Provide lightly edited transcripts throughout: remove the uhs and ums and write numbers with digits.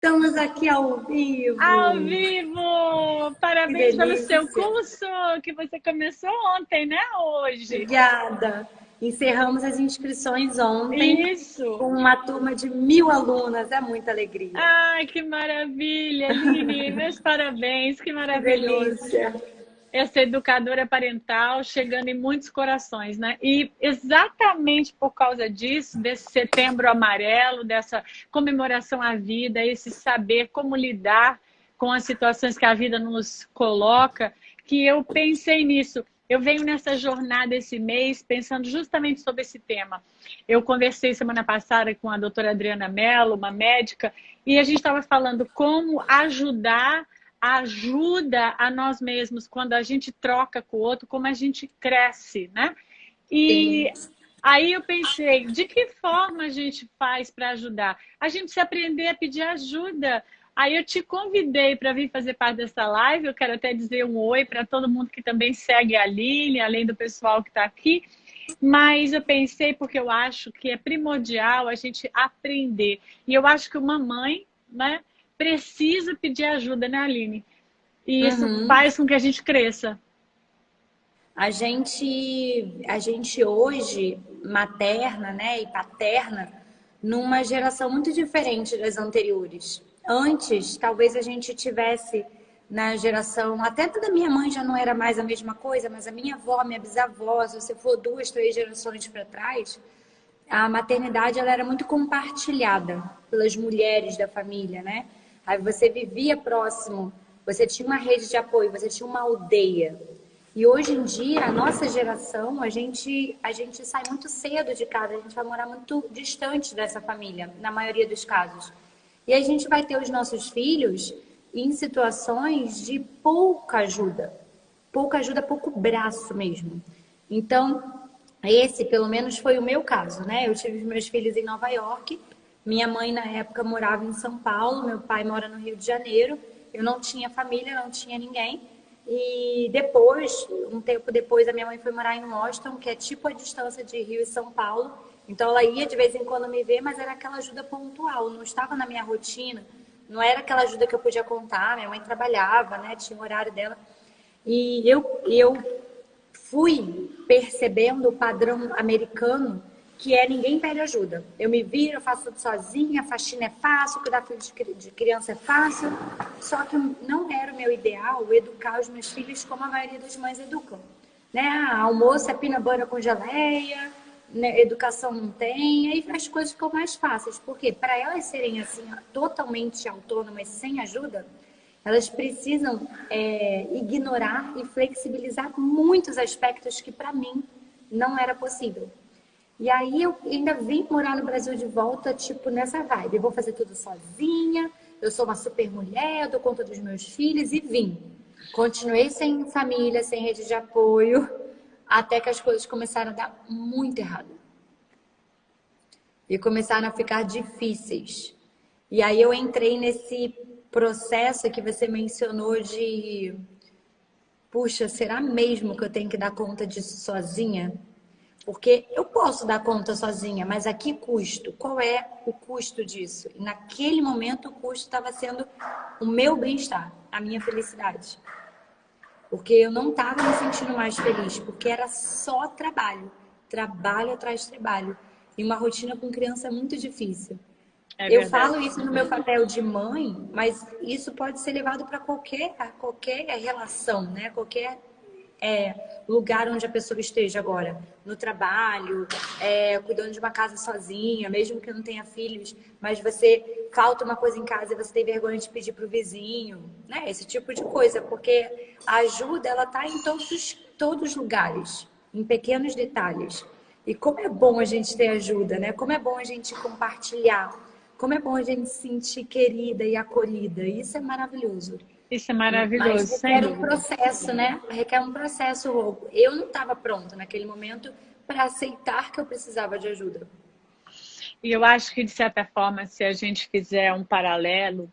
Estamos aqui ao Ao vivo. vivo! Que Parabéns pelo seu delícia. curso que você começou ontem, né? Hoje. Obrigada. Encerramos as inscrições ontem Isso! com uma turma de 1.000 alunas. É muita alegria. Ai, que maravilha, Aline! Meus parabéns, que Que maravilhoso! delícia. Essa educadora parental chegando em muitos corações, né? E exatamente por causa disso, desse setembro amarelo, dessa comemoração à vida, esse saber como lidar com as situações que a vida nos coloca, que eu pensei nisso. Eu venho nessa jornada esse mês pensando justamente sobre esse tema. Eu conversei semana passada com a doutora Adriana Mello, uma médica, e a gente estava falando como ajudar ajuda a nós mesmos quando a gente troca com o outro, como a gente cresce, né? Sim. E aí eu pensei, de que forma a gente faz para ajudar? A gente precisa aprender a pedir ajuda. Aí eu te convidei para vir fazer parte dessa live. Eu quero até dizer um oi para todo mundo que também segue a Aline, além do pessoal que está aqui. Mas eu pensei porque eu acho que é primordial a gente aprender. E eu acho que uma mãe, né, precisa pedir ajuda, né, Aline? E isso Uhum. faz com que a gente cresça. A gente hoje, materna, né, e paterna, numa geração muito diferente das anteriores. Antes, talvez a gente tivesse na geração, até da minha mãe já não era mais a mesma coisa, mas a minha avó, minha bisavó, se você for 2, 3 gerações para trás, a maternidade ela era muito compartilhada pelas mulheres da família, né? Aí você vivia próximo, você tinha uma rede de apoio, você tinha uma aldeia. E hoje em dia, a nossa geração, a gente sai muito cedo de casa, a gente vai morar muito distante dessa família, na maioria dos casos. E a gente vai ter os nossos filhos em situações de pouca ajuda, pouco braço mesmo. Então, esse pelo menos foi o meu caso, né? Eu tive os meus filhos em Nova York, minha mãe na época morava em São Paulo, meu pai mora no Rio de Janeiro, eu não tinha família, não tinha ninguém. E depois, um tempo depois, a minha mãe foi morar em Washington, que é tipo a distância de Rio e São Paulo. Então ela ia de vez em quando me ver, mas era aquela ajuda pontual, não estava na minha rotina, não era aquela ajuda que eu podia contar. Minha mãe trabalhava, né? Tinha o horário dela. E eu fui percebendo o padrão americano, que é ninguém pede ajuda. Eu me viro, eu faço tudo sozinha, a faxina é fácil, cuidar de criança é fácil. Só que não era o meu ideal educar os meus filhos como a maioria das mães educam. Né? Ah, almoço é peanut butter com geleia, né? Educação não tem, aí as coisas ficam mais fáceis. Porque para elas serem assim totalmente autônomas sem ajuda, elas precisam ignorar e flexibilizar muitos aspectos que para mim não era possível. E aí eu ainda vim morar no Brasil de volta, tipo, nessa vibe. Eu vou fazer tudo sozinha, eu sou uma super mulher, eu dou conta dos meus filhos e vim. Continuei sem família, sem rede de apoio, até que as coisas começaram a dar muito errado. E começaram a ficar difíceis. E aí eu entrei nesse processo que você mencionou de, puxa, será mesmo que eu tenho que dar conta disso sozinha? Porque eu posso dar conta sozinha, mas a que custo? Qual é o custo disso? E naquele momento o custo estava sendo o meu bem-estar, a minha felicidade. Porque eu não estava me sentindo mais feliz, porque era só trabalho, trabalho atrás de trabalho. E uma rotina com criança é muito difícil. É Eu verdade. falo isso no meu papel de mãe, mas isso pode ser levado para qualquer relação, né? Qualquer lugar onde a pessoa esteja agora. No trabalho, cuidando de uma casa sozinha, mesmo que não tenha filhos, mas você falta uma coisa em casa e você tem vergonha de pedir para o vizinho, né? Esse tipo de coisa, porque a ajuda, ela está em todos os lugares, em pequenos detalhes. E como é bom a gente ter ajuda, né? Como é bom a gente compartilhar. Como é bom a gente se sentir querida e acolhida. Isso é maravilhoso. Isso é Mas maravilhoso, sem requer um dúvida. processo, né? Requer um processo. Eu não estava pronta naquele momento para aceitar que eu precisava de ajuda. E eu acho que, de certa forma, se a gente fizer um paralelo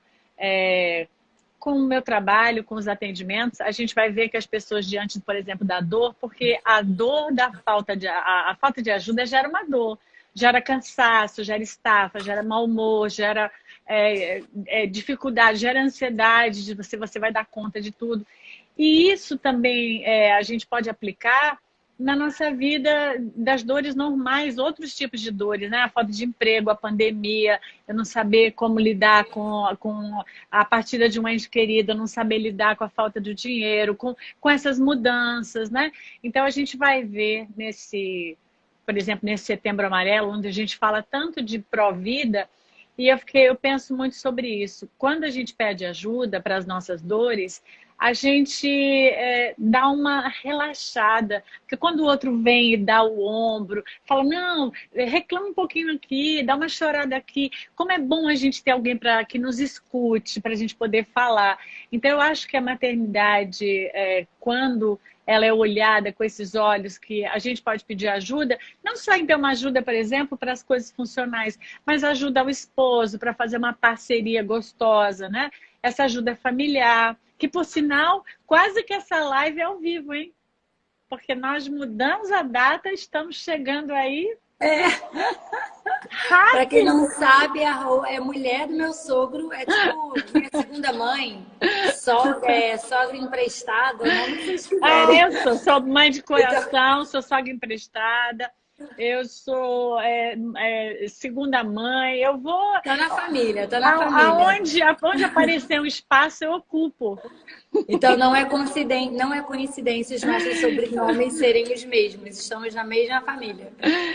com o meu trabalho, com os atendimentos, a gente vai ver que as pessoas, diante, por exemplo, da dor, porque a dor da a falta de ajuda gera uma dor, gera cansaço, gera estafa, gera mau humor, gera dificuldade, gera ansiedade de você vai dar conta de tudo. E isso também a gente pode aplicar na nossa vida das dores normais, outros tipos de dores, né? A falta de emprego, a pandemia, eu não saber como lidar com a partida de um ente querido, eu não saber lidar com a falta do dinheiro, com essas mudanças, né? Então a gente vai ver por exemplo, nesse Setembro Amarelo, onde a gente fala tanto de pró-vida, e eu penso muito sobre isso. Quando a gente pede ajuda para as nossas dores, a gente dá uma relaxada. Porque quando o outro vem e dá o ombro, fala, não, reclama um pouquinho aqui, dá uma chorada aqui. Como é bom a gente ter alguém que nos escute, para a gente poder falar. Então, eu acho que a maternidade, quando ela é olhada com esses olhos que a gente pode pedir ajuda, não só em ter uma ajuda, por exemplo, para as coisas funcionais, mas ajuda ao esposo para fazer uma parceria gostosa, né? Essa ajuda familiar, que por sinal, quase que essa live é ao vivo, hein? Porque nós mudamos a data, estamos chegando aí. Para quem não sabe, a Rô é mulher do meu sogro, é tipo minha segunda mãe, sogra emprestada, o nome que vocês quiserem. Eu sou mãe de coração, sou sogra emprestada, eu sou segunda mãe, eu vou... Tá na família, tá na família. Aonde aparecer um espaço, eu ocupo. Então não é coincidência os nossos sobrenomes serem os mesmos. Estamos na mesma família.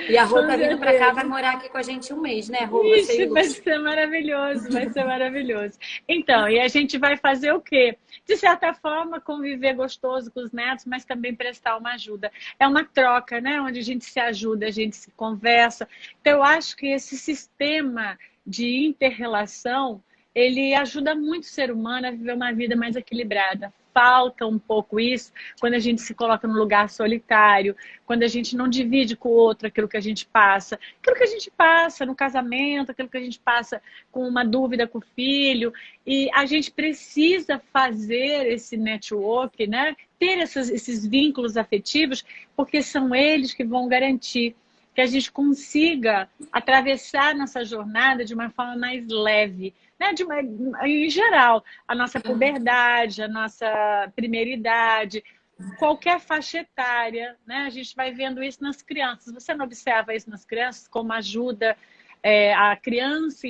E a Rô tá vindo pra cá, vai morar aqui com a gente um mês, né, Rô? Vai ser maravilhoso, vai ser maravilhoso. Então, e a gente vai fazer o quê? De certa forma, conviver gostoso com os netos, mas também prestar uma ajuda. É uma troca, né? Onde a gente se ajuda, a gente se conversa. Então, eu acho que esse sistema de inter-relação, ele ajuda muito o ser humano a viver uma vida mais equilibrada. Falta um pouco isso quando a gente se coloca num lugar solitário, quando a gente não divide com o outro aquilo que a gente passa. Aquilo que a gente passa no casamento, aquilo que a gente passa com uma dúvida com o filho. E a gente precisa fazer esse network, né? Ter esses vínculos afetivos, porque são eles que vão garantir que a gente consiga atravessar nossa jornada de uma forma mais leve, né? Em geral, a nossa puberdade, a nossa primeira idade, qualquer faixa etária, né? A gente vai vendo isso nas crianças. Você não observa isso nas crianças, como ajuda a criança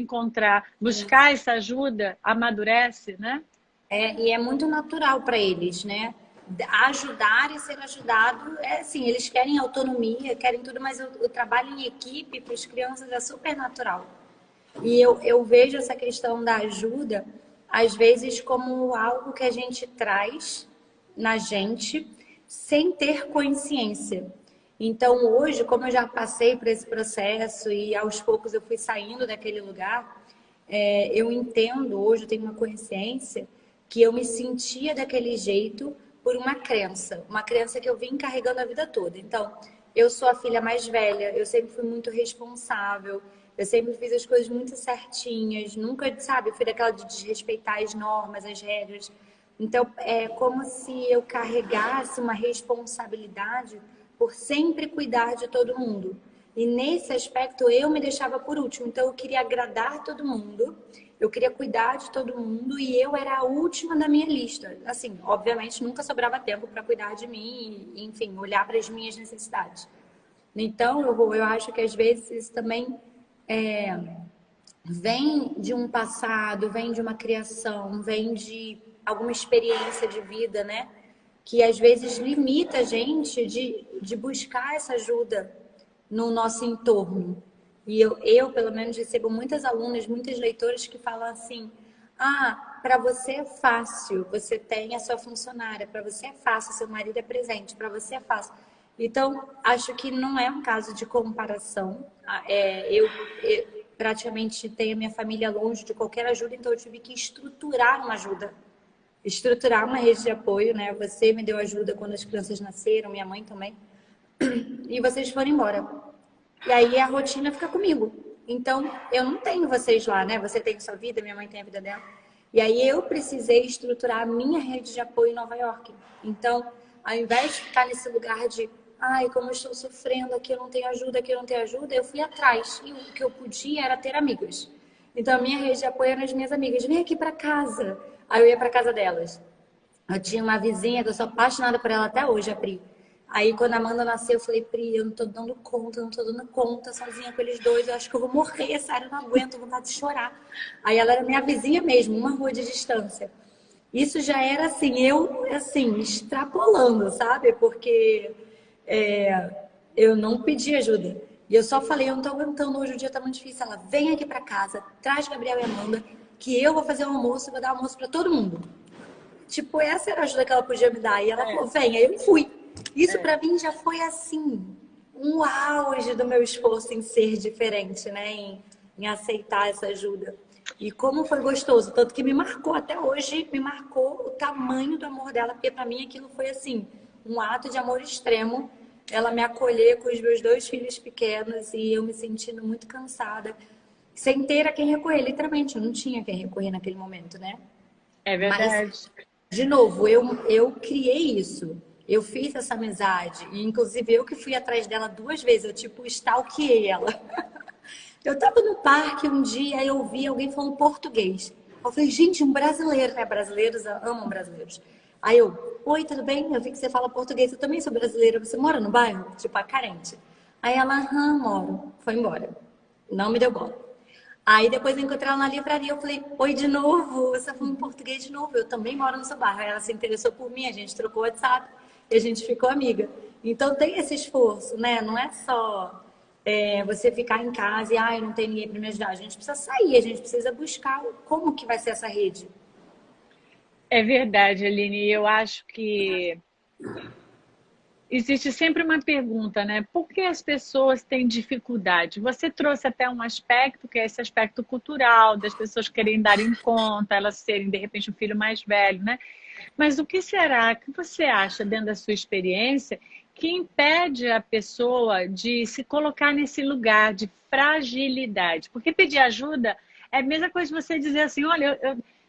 buscar essa ajuda, amadurece, né? E é muito natural para eles, né? Ajudar e ser ajudado, assim, eles querem autonomia, querem tudo, mas o trabalho em equipe para as crianças é super natural. E eu vejo essa questão da ajuda, às vezes, como algo que a gente traz na gente sem ter consciência. Então, hoje, como eu já passei por esse processo e aos poucos eu fui saindo daquele lugar, eu entendo, hoje eu tenho uma consciência que eu me sentia daquele jeito por uma crença que eu vim carregando a vida toda. Então, eu sou a filha mais velha, eu sempre fui muito responsável, eu sempre fiz as coisas muito certinhas, nunca, sabe, fui daquela de desrespeitar as normas, as regras. Então, é como se eu carregasse uma responsabilidade por sempre cuidar de todo mundo. E nesse aspecto, eu me deixava por último. Então, eu queria agradar todo mundo, eu queria cuidar de todo mundo e eu era a última da minha lista. Assim, obviamente, nunca sobrava tempo para cuidar de mim e, enfim, olhar para as minhas necessidades. Então, eu acho que às vezes isso também vem de um passado, vem de uma criação, vem de alguma experiência de vida, né? Que às vezes limita a gente de buscar essa ajuda no nosso entorno. E eu, pelo menos, recebo muitas alunas, muitas leitoras que falam assim: para você é fácil, você tem a sua funcionária, para você é fácil, seu marido é presente, para você é fácil. Então, acho que não é um caso de comparação. Eu praticamente tenho a minha família longe de qualquer ajuda, então eu tive que estruturar uma ajuda, estruturar uma rede de apoio, né? Você me deu ajuda quando as crianças nasceram, minha mãe também, e vocês foram embora. E aí a rotina fica comigo. Então, eu não tenho vocês lá, né? Você tem sua vida, minha mãe tem a vida dela. E aí eu precisei estruturar a minha rede de apoio em Nova York. Então, ao invés de ficar nesse lugar de como eu estou sofrendo, aqui eu não tenho ajuda, aqui eu não tenho ajuda, eu fui atrás. E o que eu podia era ter amigos. Então, a minha rede de apoio eram as minhas amigas. Vem aqui pra casa. Aí eu ia pra casa delas. Eu tinha uma vizinha que eu sou apaixonada por ela até hoje, a Pri. Aí, quando a Amanda nasceu, eu falei, Pri, eu não tô dando conta, não tô dando conta sozinha com eles dois. Eu acho que eu vou morrer, sério, eu não aguento, vontade de chorar. Aí, ela era minha vizinha mesmo, uma rua de distância. Isso já era assim, eu, assim, extrapolando, sabe? Porque eu não pedi ajuda. E eu só falei, eu não tô aguentando, hoje o dia tá muito difícil. Ela, vem aqui pra casa, traz Gabriel e Amanda, que eu vou fazer um almoço, vou dar almoço pra todo mundo. Tipo, essa era a ajuda que ela podia me dar. E ela falou, vem, aí eu fui. Isso pra mim já foi assim, um auge do meu esforço em ser diferente, né? Em aceitar essa ajuda. E como foi gostoso, tanto que me marcou até hoje, me marcou o tamanho do amor dela, porque pra mim aquilo foi assim, um ato de amor extremo. Ela me acolher com os meus 2 filhos pequenos e eu me sentindo muito cansada, sem ter a quem recorrer, literalmente, eu não tinha quem recorrer naquele momento, né? É Mas verdade. de novo, eu criei isso. Eu fiz essa amizade. E, inclusive, eu que fui atrás dela 2 vezes. Eu, tipo, stalkeei ela. Eu tava no parque um dia e eu vi alguém falando português. Eu falei, gente, um brasileiro, né? Brasileiros amam brasileiros. Aí eu, oi, tudo bem? Eu vi que você fala português. Eu também sou brasileira. Você mora no bairro? Tipo, a carente. Aí ela, aham, moro. Foi embora. Não me deu bola. Aí depois eu encontrei ela na livraria, eu falei, oi de novo, você tá falando português de novo, eu também moro no seu bairro. Aí ela se interessou por mim, a gente trocou o WhatsApp e a gente ficou amiga. Então tem esse esforço, né? Não é só você ficar em casa e, eu não tenho ninguém para me ajudar. A gente precisa sair, a gente precisa buscar como que vai ser essa rede. É verdade, Aline. Eu acho que existe sempre uma pergunta, né? Por que as pessoas têm dificuldade? Você trouxe até um aspecto, que é esse aspecto cultural, das pessoas querem dar em conta, elas serem, de repente, um filho mais velho, né? Mas o que será que você acha, dentro da sua experiência, que impede a pessoa de se colocar nesse lugar de fragilidade? Porque pedir ajuda é a mesma coisa de você dizer assim, olha,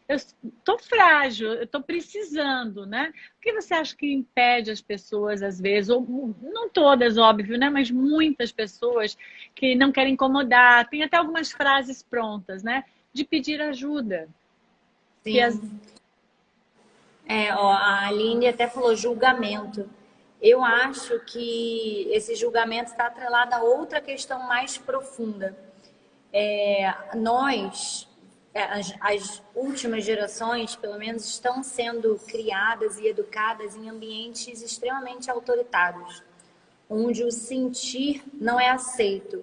eu estou frágil, eu estou precisando, né? O que você acha que impede as pessoas, às vezes, ou não todas, óbvio, né? Mas muitas pessoas que não querem incomodar, tem até algumas frases prontas, né? De pedir ajuda. Que as... Sim. Ó, a Aline até falou julgamento. Eu acho que esse julgamento está atrelado a outra questão mais profunda. Nós, as últimas gerações, pelo menos, estão sendo criadas e educadas em ambientes extremamente autoritários, onde o sentir não é aceito.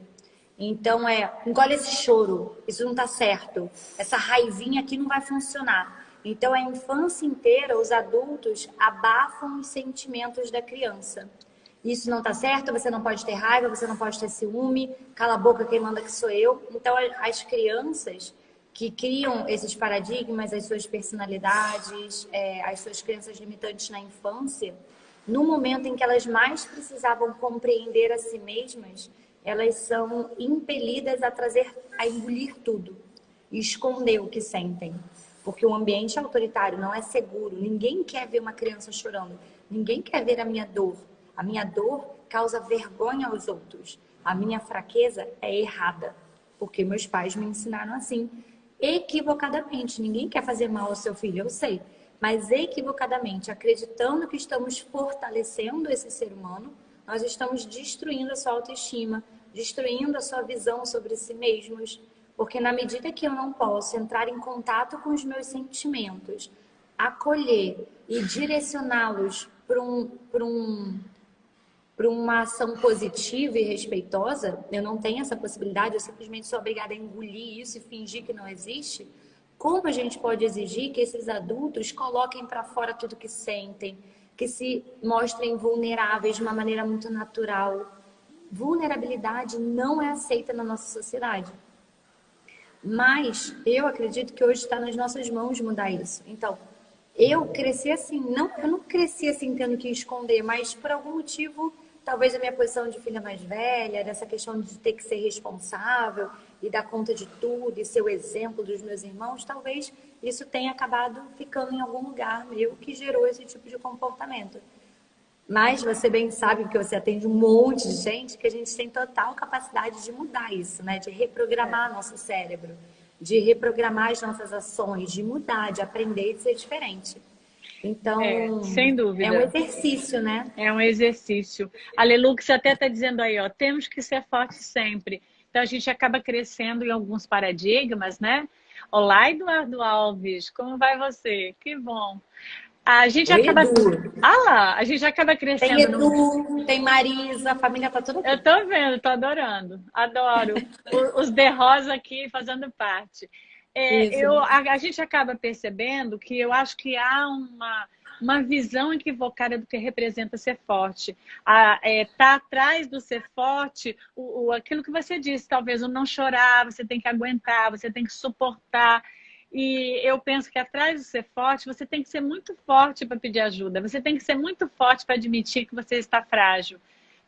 Então engole esse choro, isso não tá certo, essa raivinha aqui não vai funcionar. Então a infância inteira, os adultos abafam os sentimentos da criança. Isso não tá certo, você não pode ter raiva, você não pode ter ciúme, cala a boca, quem manda que sou eu. Então as crianças que criam esses paradigmas, as suas personalidades, as suas crenças limitantes na infância, no momento em que elas mais precisavam compreender a si mesmas, elas são impelidas a engolir tudo, e esconder o que sentem. Porque o ambiente autoritário não é seguro. Ninguém quer ver uma criança chorando. Ninguém quer ver a minha dor. A minha dor causa vergonha aos outros. A minha fraqueza é errada. Porque meus pais me ensinaram assim. Equivocadamente. Ninguém quer fazer mal ao seu filho, eu sei. Mas equivocadamente, acreditando que estamos fortalecendo esse ser humano, nós estamos destruindo a sua autoestima, destruindo a sua visão sobre si mesmos. Porque na medida que eu não posso entrar em contato com os meus sentimentos, acolher e direcioná-los para uma ação positiva e respeitosa, eu não tenho essa possibilidade, eu simplesmente sou obrigada a engolir isso e fingir que não existe. Como a gente pode exigir que esses adultos coloquem para fora tudo que sentem, que se mostrem vulneráveis de uma maneira muito natural? Vulnerabilidade não é aceita na nossa sociedade. Mas eu acredito que hoje está nas nossas mãos mudar isso. Então, eu cresci assim, eu não cresci assim tendo que esconder, mas por algum motivo, talvez a minha posição de filha mais velha, dessa questão de ter que ser responsável e dar conta de tudo e ser o exemplo dos meus irmãos, talvez isso tenha acabado ficando em algum lugar meu que gerou esse tipo de comportamento. Mas você bem sabe, porque você atende um monte de gente, que a gente tem total capacidade de mudar isso, né? De reprogramar nosso cérebro. de reprogramar as nossas ações, de mudar, de aprender e ser diferente. Então, sem dúvida. é um exercício, né? É um exercício. A Lelux até está dizendo aí, ó, temos que ser fortes sempre. Então, a gente acaba crescendo em alguns paradigmas, né? Olá, Eduardo Alves, como vai você? Que bom. A gente Oi, acaba... Edu. Ah lá, a gente acaba crescendo... Tem Edu, tem Marisa, a família tá toda aqui. Eu tô vendo, tô adorando. Adoro. Os de rosa aqui fazendo parte. Isso. A gente acaba percebendo que eu acho que há uma visão equivocada do que representa ser forte. Tá atrás do ser forte, aquilo que você disse, talvez o não chorar, você tem que aguentar, você tem que suportar. E eu penso que atrás do ser forte, você tem que ser muito forte para pedir ajuda, você tem que ser muito forte para admitir que você está frágil.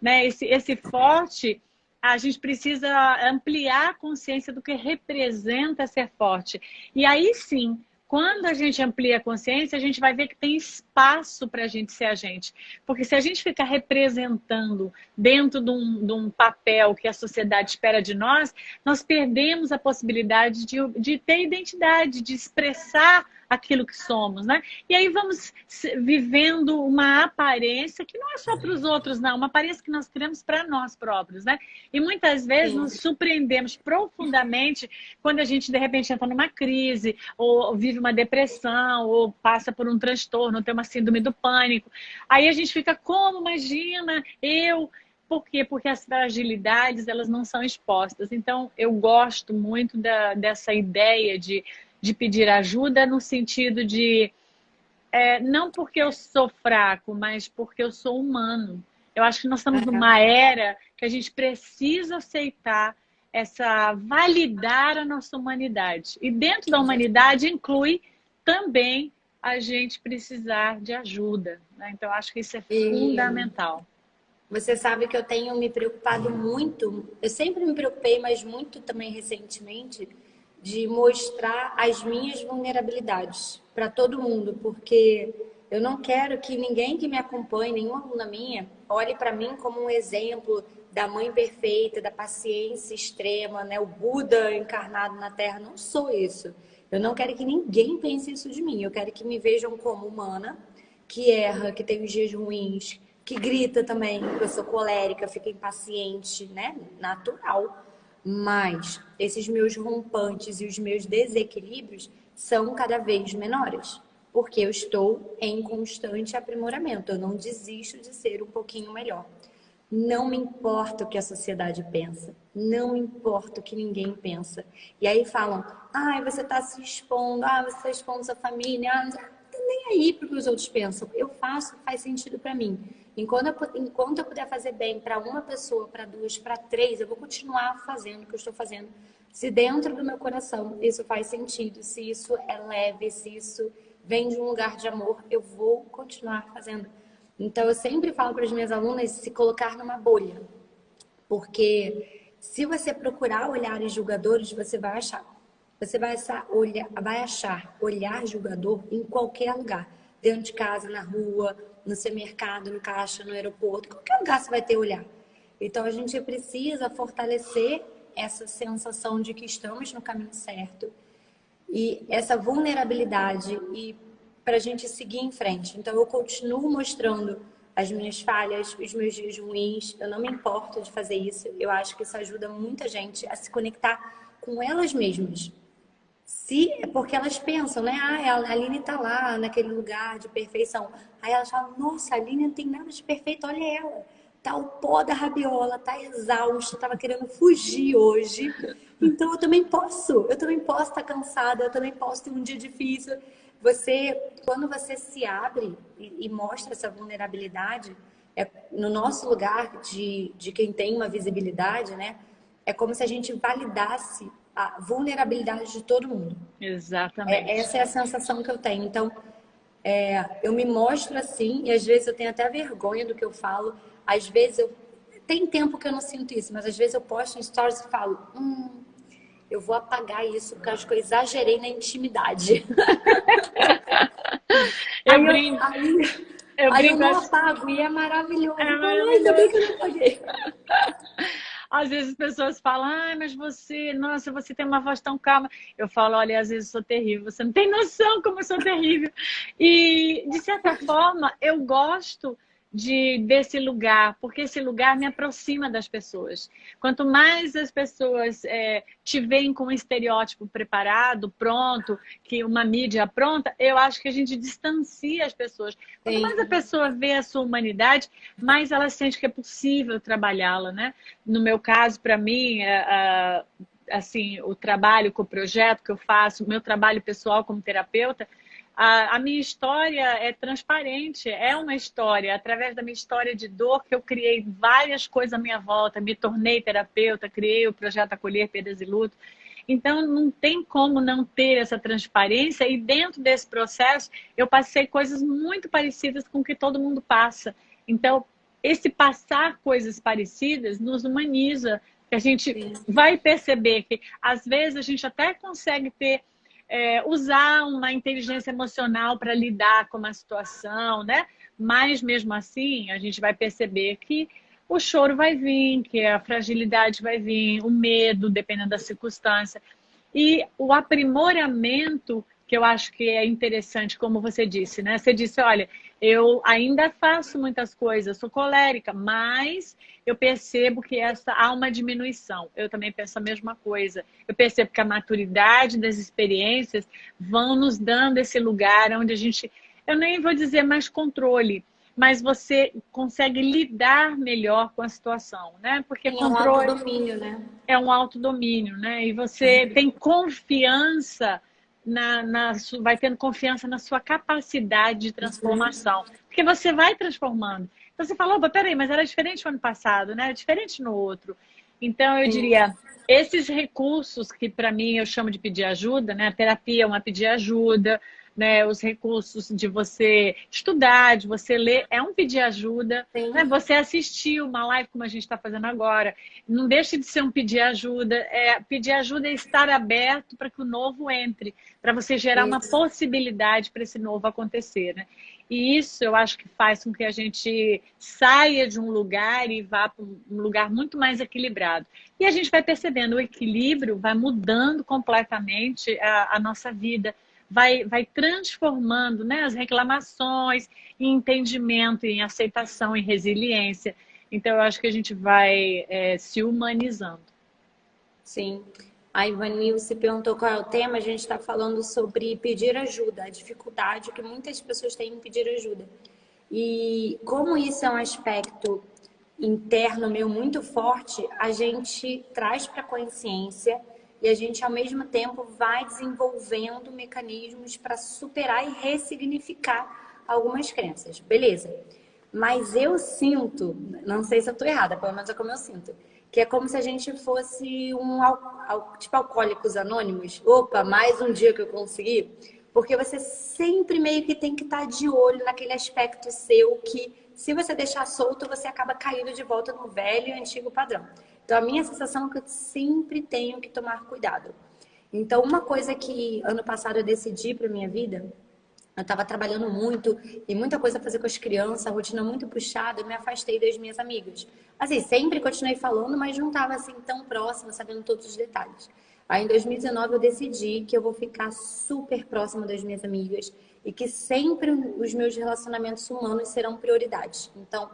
Né? Esse forte, a gente precisa ampliar a consciência do que representa ser forte. E aí sim, quando a gente amplia a consciência, a gente vai ver que tem espaço para a gente ser a gente. Porque se a gente ficar representando dentro de um papel que a sociedade espera de nós, nós perdemos a possibilidade de ter identidade, de expressar aquilo que somos, né? E aí vamos vivendo uma aparência que não é só para os outros, não, uma aparência que nós criamos para nós próprios, né? E muitas vezes nos surpreendemos profundamente quando a gente de repente entra numa crise, ou vive uma depressão, ou passa por um transtorno, ou tem uma síndrome do pânico. Aí a gente fica, como? Imagina, eu... Por quê? Porque as fragilidades, elas não são expostas. Então, eu gosto muito dessa ideia de pedir ajuda no sentido de, não porque eu sou fraco, mas porque eu sou humano. Eu acho que nós estamos numa era que a gente precisa aceitar validar a nossa humanidade. E dentro da humanidade inclui também a gente precisar de ajuda, né? Então, eu acho que isso é fundamental. Você sabe que eu tenho me preocupado muito, eu sempre me preocupei, mas muito também recentemente, de mostrar as minhas vulnerabilidades para todo mundo, porque eu não quero que ninguém que me acompanhe, nenhuma aluna minha, olhe para mim como um exemplo da mãe perfeita, da paciência extrema, né? O Buda encarnado na Terra. Não sou isso. Eu não quero que ninguém pense isso de mim. Eu quero que me vejam como humana, que erra, que tem os dias ruins, que grita também, que eu sou colérica, fica impaciente, né? Natural. Mas esses meus rompantes e os meus desequilíbrios são cada vez menores, porque eu estou em constante aprimoramento. Eu não desisto de ser um pouquinho melhor. Não me importa o que a sociedade pensa, não importa o que ninguém pensa. E aí falam, você está se expondo, você está expondo sua família, não tá nem aí para o que os outros pensam. Eu faço, faz sentido para mim. Enquanto eu puder fazer bem para uma pessoa, para duas, para três, eu vou continuar fazendo o que eu estou fazendo. Se dentro do meu coração isso faz sentido, se isso é leve, se isso vem de um lugar de amor, eu vou continuar fazendo. Então, eu sempre falo para as minhas alunas se colocar numa bolha. Porque se você procurar olhares julgadores, você vai achar. Você vai achar olhar julgador em qualquer lugar. Dentro de casa, na rua, no seu mercado, no caixa, no aeroporto. Qualquer lugar você vai ter olhar. Então, a gente precisa fortalecer essa sensação de que estamos no caminho certo. E essa vulnerabilidade e para a gente seguir em frente. Então, eu continuo mostrando as minhas falhas, os meus dias ruins. Eu não me importo de fazer isso. Eu acho que isso ajuda muita gente a se conectar com elas mesmas. É porque elas pensam, né? A Aline tá lá, naquele lugar de perfeição. Aí elas falam, nossa, a Aline não tem nada de perfeito, olha ela. Tá o pó da rabiola, tá exausta, tava querendo fugir hoje. Então, eu também posso estar cansada, eu também posso ter um dia difícil. Quando você se abre e mostra essa vulnerabilidade, no nosso lugar de quem tem uma visibilidade, né? É como se a gente validasse a vulnerabilidade de todo mundo. Exatamente. Essa é a sensação que eu tenho. Então, eu me mostro assim, e às vezes eu tenho até vergonha do que eu falo. Às vezes tem tempo que eu não sinto isso, mas às vezes eu posto em stories e falo, eu vou apagar isso, porque acho que eu exagerei na intimidade. Eu não apago, e é maravilhoso. Ainda bem que eu não apaguei. Às vezes as pessoas falam, ai, mas você, nossa, você tem uma voz tão calma. Eu falo, olha, às vezes eu sou terrível, você não tem noção como eu sou terrível. E, de certa forma, eu gosto desse lugar, porque esse lugar me aproxima das pessoas. Quanto mais as pessoas te veem com um estereótipo preparado, pronto, que uma mídia pronta, eu acho que a gente distancia as pessoas. Quanto mais a pessoa vê a sua humanidade, mais ela sente que é possível trabalhá-la, né? No meu caso, para mim, assim, o trabalho com o projeto que eu faço, o meu trabalho pessoal como terapeuta, a minha história é transparente, é uma história, através da minha história de dor que eu criei várias coisas à minha volta, me tornei terapeuta, criei o projeto Acolher Perdas e Luto. Então, não tem como não ter essa transparência e dentro desse processo eu passei coisas muito parecidas com o que todo mundo passa. Então, esse passar coisas parecidas nos humaniza, que a gente vai perceber que às vezes a gente até consegue ter usar uma inteligência emocional para lidar com uma situação, né? Mas mesmo assim, a gente vai perceber que o choro vai vir, que a fragilidade vai vir, o medo, dependendo da circunstância. E o aprimoramento, que eu acho que é interessante, como você disse, né? Você disse, olha, eu ainda faço muitas coisas, sou colérica, mas eu percebo que há uma diminuição. Eu também penso a mesma coisa. Eu percebo que a maturidade das experiências vão nos dando esse lugar onde a gente, eu nem vou dizer mais controle, mas você consegue lidar melhor com a situação, né? Porque controle é um autodomínio, né? É um autodomínio, né? E você tem confiança vai tendo confiança na sua capacidade de transformação. Porque você vai transformando. Então você fala, opa, peraí, mas era diferente no ano passado, né? Era diferente no outro. Então eu diria, esses recursos que para mim eu chamo de pedir ajuda, né? A terapia é uma pedir ajuda, né? Os recursos de você estudar, de você ler, é um pedir ajuda, né? Você assistir uma live como a gente está fazendo agora, não deixa de ser um pedir ajuda. Pedir ajuda é estar aberto para que o novo entre, para você gerar uma possibilidade para esse novo acontecer, né? E isso eu acho que faz com que a gente saia de um lugar e vá para um lugar muito mais equilibrado. E a gente vai percebendo, o equilíbrio vai mudando completamente a nossa vida, vai transformando, né, as reclamações em entendimento, em aceitação, em resiliência. Então, eu acho que a gente vai se humanizando. Sim. A Ivani se perguntou qual é o tema. A gente está falando sobre pedir ajuda, a dificuldade que muitas pessoas têm em pedir ajuda. E como isso é um aspecto interno meu muito forte, a gente traz para a consciência e a gente, ao mesmo tempo, vai desenvolvendo mecanismos para superar e ressignificar algumas crenças. Beleza. Mas eu sinto, não sei se eu estou errada, pelo menos é como eu sinto, que é como se a gente fosse tipo Alcoólicos Anônimos. Opa, mais um dia que eu consegui. Porque você sempre meio que tem que estar de olho naquele aspecto seu que, se você deixar solto, você acaba caindo de volta no velho e antigo padrão. Então, a minha sensação é que eu sempre tenho que tomar cuidado. Então, uma coisa que ano passado eu decidi para minha vida, eu estava trabalhando muito e muita coisa a fazer com as crianças, a rotina muito puxada, eu me afastei das minhas amigas. Assim, sempre continuei falando, mas não estava assim tão próxima, sabendo todos os detalhes. Aí em 2019 eu decidi que eu vou ficar super próxima das minhas amigas e que sempre os meus relacionamentos humanos serão prioridades. Então, o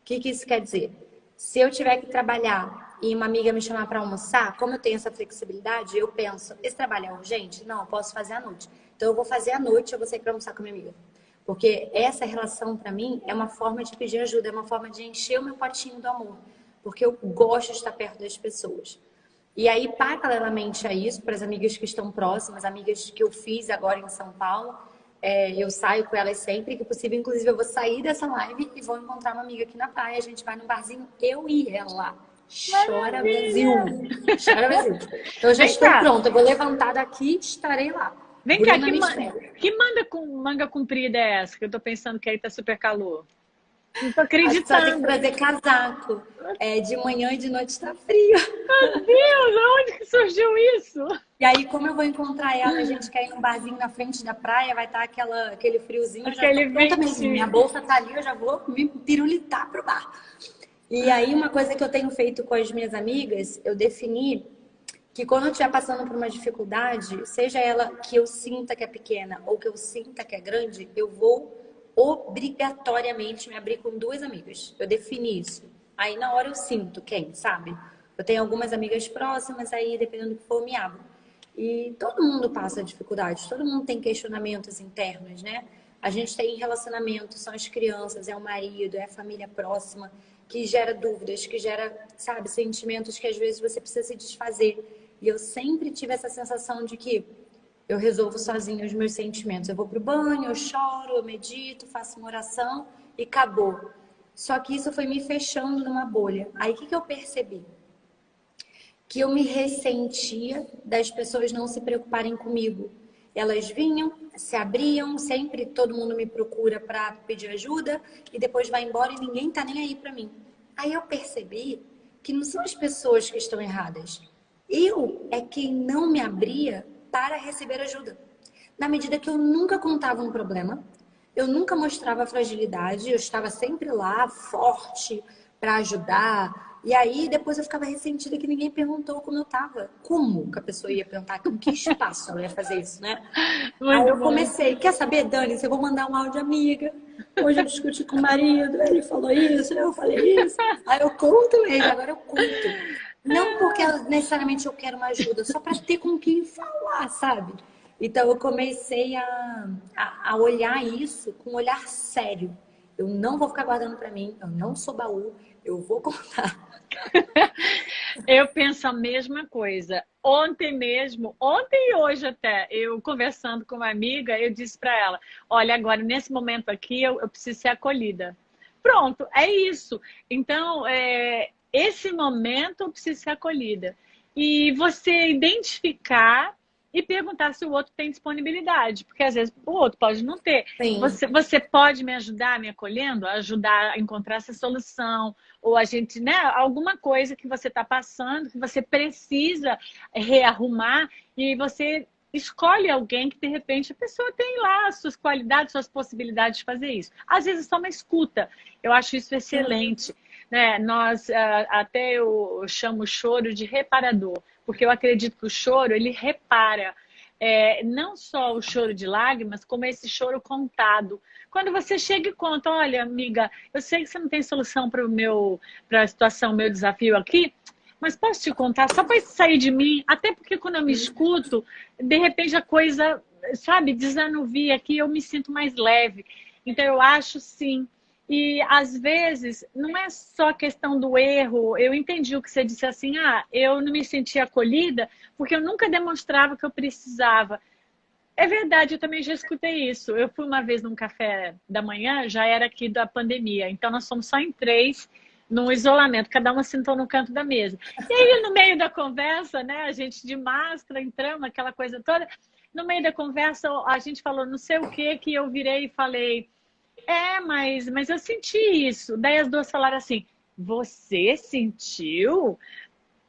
que isso quer dizer? Se eu tiver que trabalhar e uma amiga me chamar para almoçar, como eu tenho essa flexibilidade, eu penso, esse trabalho é urgente? Não, eu posso fazer à noite. Então, eu vou fazer à noite, eu vou sair para almoçar com a minha amiga. Porque essa relação, para mim, é uma forma de pedir ajuda, é uma forma de encher o meu potinho do amor. Porque eu gosto de estar perto das pessoas. E aí, paralelamente a isso, para as amigas que estão próximas, amigas que eu fiz agora em São Paulo, eu saio com elas sempre que possível. Inclusive, eu vou sair dessa live e vou encontrar uma amiga aqui na praia. A gente vai num barzinho, eu e ela. Chora, Brasil! Chora, Brasil! Então, eu já estou pronta. Eu vou levantar daqui e estarei lá. Vem cá, que manga comprida é essa? Que eu tô pensando que aí tá super calor. Não tô acreditando. Só tem que trazer casaco. De manhã e de noite está frio. Meu Deus, aonde que surgiu isso? E aí, como eu vou encontrar ela, a gente quer ir num barzinho na frente da praia, vai estar aquele friozinho. Aquele já tô pronta mesmo. Minha bolsa tá ali, eu já vou me pirulitar pro bar. E aí, uma coisa que eu tenho feito com as minhas amigas, eu defini que quando eu estiver passando por uma dificuldade, seja ela que eu sinta que é pequena ou que eu sinta que é grande, eu vou obrigatoriamente me abrir com duas amigas. Eu defini isso. Aí na hora eu sinto quem, sabe? Eu tenho algumas amigas próximas, aí dependendo do que for, eu me abro. E todo mundo passa dificuldades, todo mundo tem questionamentos internos, né? A gente tem relacionamento, são as crianças, é o marido, é a família próxima, que gera dúvidas, que gera, sabe, sentimentos que às vezes você precisa se desfazer. E eu sempre tive essa sensação de que eu resolvo sozinha os meus sentimentos. Eu vou pro banho, eu choro, eu medito, faço uma oração e acabou. Só que isso foi me fechando numa bolha. Aí o que eu percebi? Que eu me ressentia das pessoas não se preocuparem comigo. Elas vinham, se abriam, sempre todo mundo me procura para pedir ajuda e depois vai embora e ninguém tá nem aí para mim. Aí eu percebi que não são as pessoas que estão erradas. Eu é quem não me abria para receber ajuda. Na medida que eu nunca contava um problema, eu nunca mostrava fragilidade, eu estava sempre lá, forte, para ajudar. E aí, depois eu ficava ressentida que ninguém perguntou como eu tava. Como que a pessoa ia perguntar? Com que espaço ela ia fazer isso, né? Aí Muito eu bom. comecei, quer saber, Dani, eu vou mandar um áudio amiga. Hoje eu discuti com o marido, ele falou isso, eu falei isso. Aí eu conto mesmo, agora eu conto. Não porque necessariamente eu quero uma ajuda, só para ter com quem falar, sabe? Então eu comecei a olhar isso com um olhar sério. Eu não vou ficar guardando para mim, eu não sou baú, eu vou contar. Eu penso a mesma coisa. Ontem mesmo, ontem e hoje até, eu conversando com uma amiga, eu disse para ela, olha, agora nesse momento aqui eu preciso ser acolhida. Pronto, é isso. Então, esse momento eu preciso ser acolhida. E você identificar e perguntar se o outro tem disponibilidade, porque às vezes o outro pode não ter. Sim. Você pode me ajudar me acolhendo, ajudar a encontrar essa solução, ou a gente, né, alguma coisa que você está passando, que você precisa rearrumar e você escolhe alguém que de repente a pessoa tem lá as suas qualidades, suas possibilidades de fazer isso. Às vezes é só uma escuta. Eu acho isso excelente. Né? Nós, até eu chamo o choro de reparador, porque eu acredito que o choro, ele repara. Não só o choro de lágrimas, como esse choro contado. Quando você chega e conta, olha, amiga, eu sei que você não tem solução para a situação, meu desafio aqui, mas posso te contar, só para sair de mim, até porque quando eu me escuto, de repente a coisa, sabe, desanuvia aqui, eu me sinto mais leve. Então eu acho sim. E às vezes não é só questão do erro. Eu entendi o que você disse assim, eu não me sentia acolhida porque eu nunca demonstrava que eu precisava. É verdade, eu também já escutei isso. Eu fui uma vez num café da manhã, já era aqui da pandemia, então nós somos só em 3, num isolamento, cada uma sentou no canto da mesa. E aí, no meio da conversa, né, a gente de máscara, entramos, aquela coisa toda, no meio da conversa a gente falou não sei o que eu virei e falei, mas eu senti isso. Daí as duas falaram assim, você sentiu?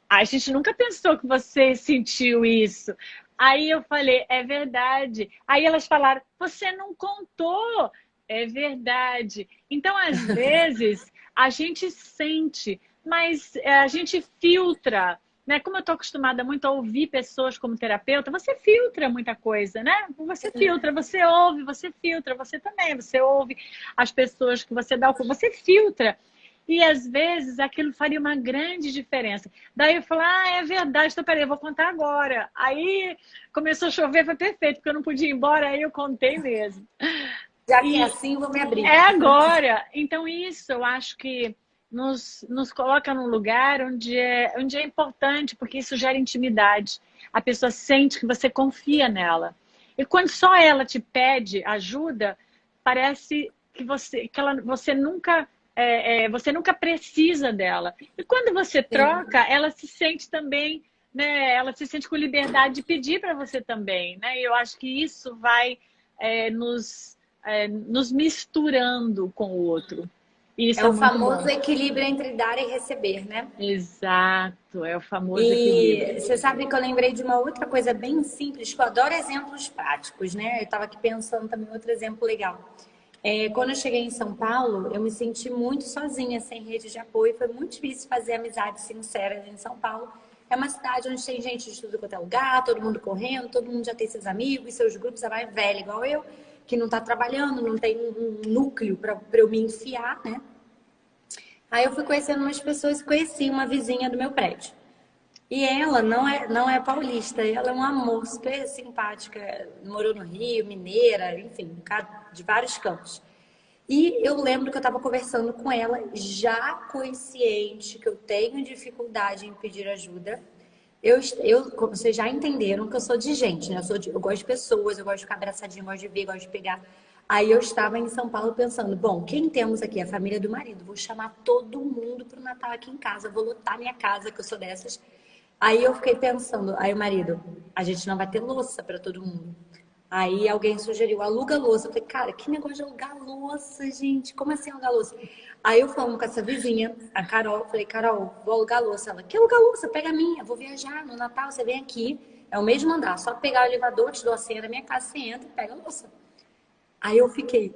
A gente nunca pensou que você sentiu isso. Aí eu falei, é verdade. Aí elas falaram, você não contou. É verdade. Então, às vezes, a gente sente, mas a gente filtra. Né? Como eu estou acostumada muito a ouvir pessoas como terapeuta, você filtra muita coisa, né? Você filtra, você ouve, você filtra, você também. Você ouve as pessoas que você dá o... Você filtra. E às vezes aquilo faria uma grande diferença. Daí eu falei, é verdade, então peraí, eu vou contar agora. Aí começou a chover, foi perfeito, porque eu não podia ir embora, aí eu contei mesmo. Já que é assim, eu vou me abrir. É agora. Então isso eu acho que nos coloca num lugar onde é importante, porque isso gera intimidade. A pessoa sente que você confia nela. E quando só ela te pede ajuda, parece que você nunca... você nunca precisa dela. E quando você troca, ela se sente também, né? Ela se sente com liberdade de pedir para você também, né? E eu acho que isso vai nos misturando com o outro. E isso É é o muito famoso bom. equilíbrio entre dar e receber, né? Exato, é o famoso equilíbrio. E você sabe que eu lembrei de uma outra coisa bem simples, que eu adoro exemplos práticos, né? Eu estava aqui pensando também em outro exemplo legal. Quando eu cheguei em São Paulo, eu me senti muito sozinha, sem rede de apoio. Foi muito difícil fazer amizades sinceras em São Paulo. É uma cidade onde tem gente de tudo quanto é lugar, todo mundo correndo, todo mundo já tem seus amigos, seus grupos, é mais velha, igual eu, que não tá trabalhando, não tem um núcleo para eu me enfiar, né? Aí eu fui conhecendo umas pessoas, conheci uma vizinha do meu prédio. E ela não é paulista, ela é um amor, super simpática, morou no Rio, mineira, enfim, de vários cantos. E eu lembro que eu estava conversando com ela, já consciente que eu tenho dificuldade em pedir ajuda. Como vocês já entenderam que eu sou de gente, né? Eu gosto de pessoas, eu gosto de ficar abraçadinha, eu gosto de ver, gosto de pegar. Aí eu estava em São Paulo pensando, bom, quem temos aqui? A família do marido. Vou chamar todo mundo para o Natal aqui em casa, vou lotar minha casa, que eu sou dessas. Aí eu fiquei pensando, aí o marido, a gente não vai ter louça para todo mundo. Aí alguém sugeriu, aluga louça. Eu falei, cara, que negócio de alugar louça, gente? Como assim alugar louça? Aí eu falando com essa vizinha, a Carol, falei, Carol, vou alugar louça. Ela, que alugar louça? Pega a minha, vou viajar no Natal, você vem aqui. É o mesmo andar, só pegar o elevador, te dou a senha da minha casa, você entra e pega a louça. Aí eu fiquei,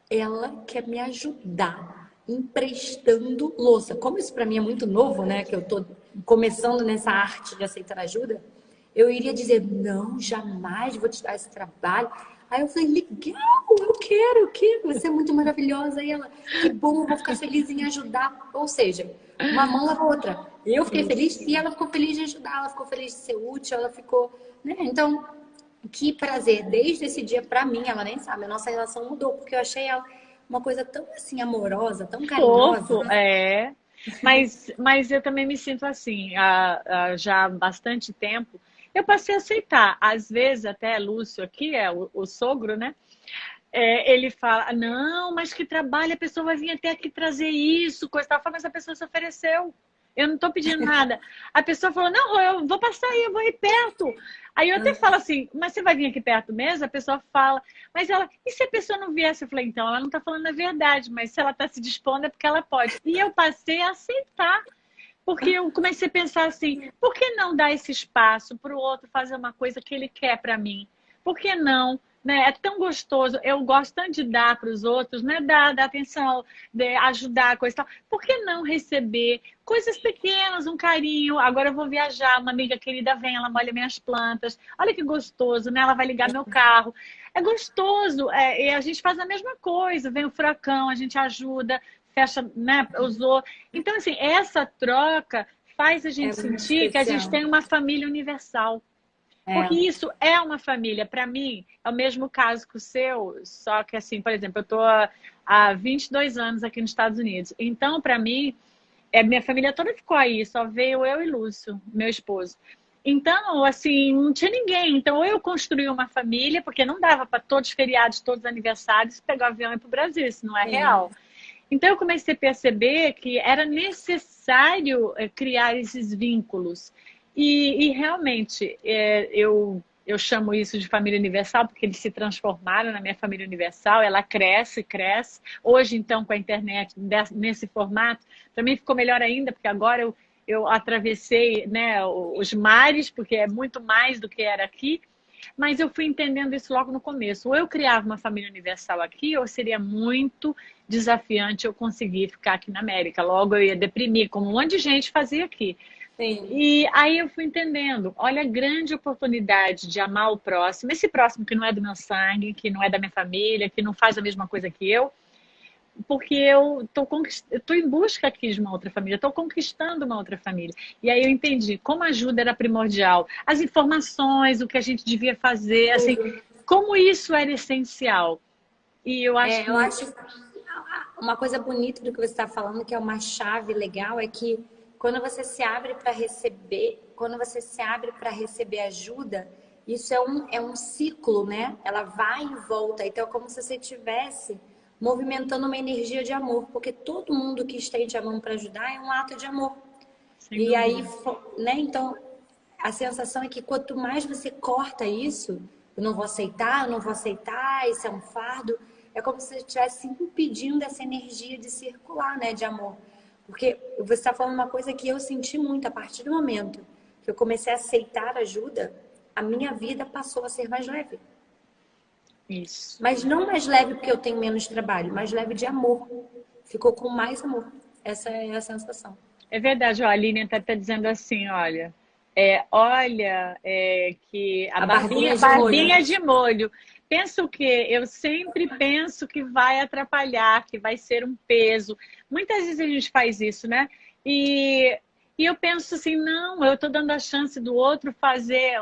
ela quer me ajudar emprestando louça. Como isso para mim é muito novo, né? Que eu tô começando nessa arte de aceitar ajuda, eu iria dizer, não, jamais vou te dar esse trabalho. Aí eu falei, legal, eu quero, você é muito maravilhosa. E ela, que bom, eu vou ficar feliz em ajudar. Ou seja, uma mão lava a outra. Eu fiquei feliz e ela ficou feliz de ajudar, ela ficou feliz de ser útil, ela ficou, né? Então, que prazer, desde esse dia pra mim, ela nem sabe, a nossa relação mudou, porque eu achei ela uma coisa tão assim amorosa, tão carinhosa. Fofo, é. Mas eu também me sinto assim, já há bastante tempo. Eu passei a aceitar. Às vezes, até Lúcio aqui, o sogro, né? Ele fala, não, mas que trabalho, a pessoa vai vir até aqui trazer isso, coisa e tal. Eu falo, mas a pessoa se ofereceu. Eu não estou pedindo nada. A pessoa falou, não, eu vou passar aí, eu vou ir perto. Aí eu até falo assim, mas você vai vir aqui perto mesmo? A pessoa fala, mas ela, e se a pessoa não viesse? Eu falei, então, ela não está falando a verdade, mas se ela está se dispondo é porque ela pode. E eu passei a aceitar, porque eu comecei a pensar assim, por que não dar esse espaço para o outro fazer uma coisa que ele quer para mim? Por que não? Né? É tão gostoso, eu gosto tanto de dar para os outros, né? Dar atenção, de ajudar, coisa e tal. Por que não receber coisas pequenas, um carinho? Agora eu vou viajar, uma amiga querida vem, ela molha minhas plantas. Olha que gostoso, né? Ela vai ligar meu carro. É gostoso, e a gente faz a mesma coisa. Vem o furacão, a gente ajuda, fecha, né? Usou. Então, assim, essa troca faz a gente Muito sentir que a gente especial. tem uma família universal. Porque É, isso é uma família. Para mim, é o mesmo caso que o seu, só que assim, por exemplo, eu estou há 22 anos aqui nos Estados Unidos. Então, para mim, minha família toda ficou aí, só veio eu e Lúcio, meu esposo. Então, assim, não tinha ninguém. Então, ou eu construí uma família, porque não dava para todos os feriados, todos os aniversários, pegar o avião e ir para o Brasil, isso não é sim. real. Então, eu comecei a perceber que era necessário criar esses vínculos. E realmente, eu chamo isso de família universal, porque eles se transformaram na minha família universal, ela cresce, cresce. Hoje, então, com a internet nesse formato, para mim ficou melhor ainda, porque agora eu atravessei, né, os mares, porque é muito mais do que era aqui, mas eu fui entendendo isso logo no começo. Ou eu criava uma família universal aqui, ou seria muito desafiante eu conseguir ficar aqui na América. Logo eu ia deprimir, como um monte de gente fazia aqui. Sim. E aí eu fui entendendo, olha a grande oportunidade de amar o próximo, esse próximo que não é do meu sangue, que não é da minha família, que não faz a mesma coisa que eu, porque eu estou em busca aqui de uma outra família, estou conquistando uma outra família. E aí eu entendi como a ajuda era primordial, as informações, o que a gente devia fazer, assim, Tudo. como isso era essencial. E eu acho Eu que acho uma coisa bonita do que você está falando, que é uma chave legal, é que quando você se abre para receber, quando você se abre para receber ajuda, isso é um ciclo, né? Ela vai e volta. Então, é como se você estivesse movimentando uma energia de amor, porque todo mundo que estende a mão para ajudar é um ato de amor. sem E aí, dúvida. né? Então, a sensação é que quanto mais você corta isso, eu não vou aceitar, isso é um fardo, é como se você estivesse impedindo essa energia de circular, né, de amor. Porque você está falando uma coisa que eu senti muito a partir do momento que eu comecei a aceitar ajuda, a minha vida passou a ser mais leve. Isso. Mas não mais leve porque eu tenho menos trabalho, mais leve de amor. Ficou com mais amor. Essa é a sensação. É verdade, ó, a Aline está dizendo assim, olha, que a A barbinha, barbinha de molho, né? barbinha de molho. Penso que eu sempre penso que vai atrapalhar, que vai ser um peso. Muitas vezes a gente faz isso, né? E eu penso assim, não, eu estou dando a chance do outro fazer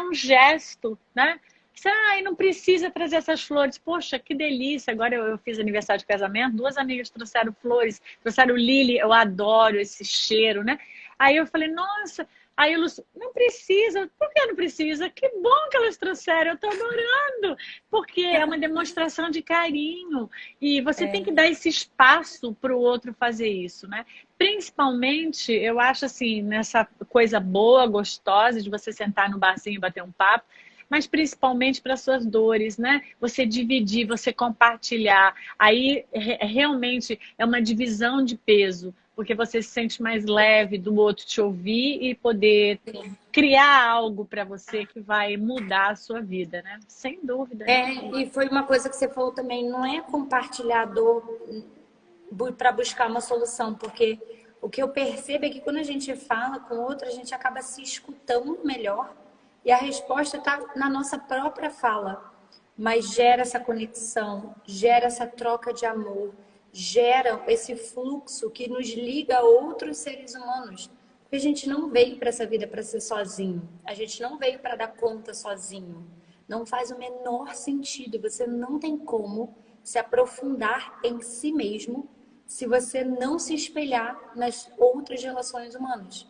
um gesto, né? Ai, não precisa trazer essas flores. Poxa, que delícia. Agora eu fiz aniversário de casamento, 2 amigas trouxeram flores, trouxeram lily, eu adoro esse cheiro, né? Aí eu falei, nossa, aí o Lúcio, não precisa. Por que não precisa? Que bom que elas trouxeram, eu tô adorando. Porque é uma demonstração de carinho. E você tem que dar esse espaço para o outro fazer isso, né? Principalmente, eu acho assim, nessa coisa boa, gostosa de você sentar no barzinho e bater um papo, mas principalmente para suas dores, né? Você dividir, você compartilhar. Aí realmente é uma divisão de peso, porque você se sente mais leve do outro te ouvir e poder criar algo para você que vai mudar a sua vida, né? Sem dúvida. E foi uma coisa que você falou também, não é compartilhar dor para buscar uma solução, porque o que eu percebo é que quando a gente fala com outro, a gente acaba se escutando melhor e a resposta está na nossa própria fala. Mas gera essa conexão, gera essa troca de amor, gera esse fluxo que nos liga a outros seres humanos. Porque a gente não veio para essa vida para ser sozinho. A gente não veio para dar conta sozinho. Não faz o menor sentido. Você não tem como se aprofundar em si mesmo se você não se espelhar nas outras relações humanas.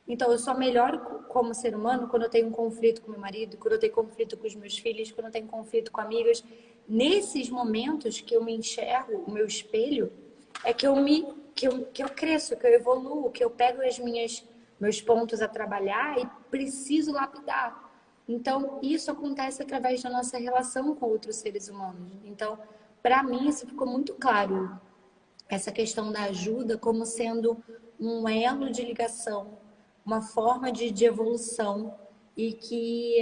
Então, eu só melhoro como ser humano quando eu tenho um conflito com meu marido, quando eu tenho conflito com os meus filhos, quando eu tenho conflito com amigas. Nesses momentos que eu me enxergo, o meu espelho, é que eu cresço, que eu evoluo, que eu pego meus pontos a trabalhar e preciso lapidar. Então, isso acontece através da nossa relação com outros seres humanos. Então, para mim, isso ficou muito claro. Essa questão da ajuda como sendo um elo de ligação, uma forma de evolução e que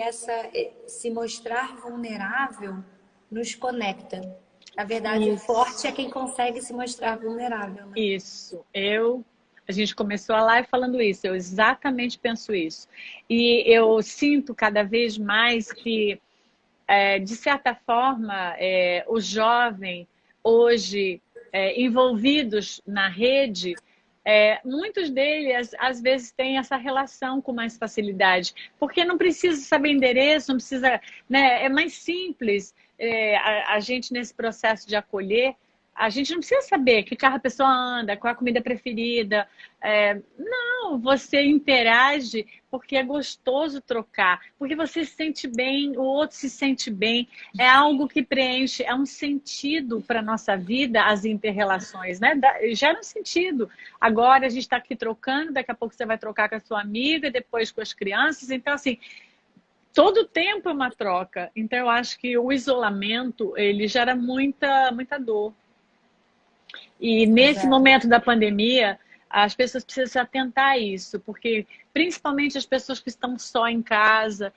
se mostrar vulnerável nos conecta. Na verdade, o forte é quem consegue se mostrar vulnerável, né? Isso. A gente começou a live falando isso, eu exatamente penso isso. E eu sinto cada vez mais que, de certa forma, o jovem hoje envolvidos na rede, muitos deles às vezes têm essa relação com mais facilidade, porque não precisa saber endereço, não precisa, né? É mais simples a gente nesse processo de acolher. A gente não precisa saber que carro a pessoa anda, qual a comida preferida. Não, você interage porque é gostoso trocar, porque você se sente bem, o outro se sente bem. É algo que preenche, é um sentido para a nossa vida, as interrelações, né? Gera um sentido. Agora a gente está aqui trocando, daqui a pouco você vai trocar com a sua amiga, depois com as crianças. Então, assim, todo tempo é uma troca. Então, eu acho que o isolamento, ele gera muita dor. E nesse momento da pandemia, as pessoas precisam se atentar a isso, porque principalmente as pessoas que estão só em casa,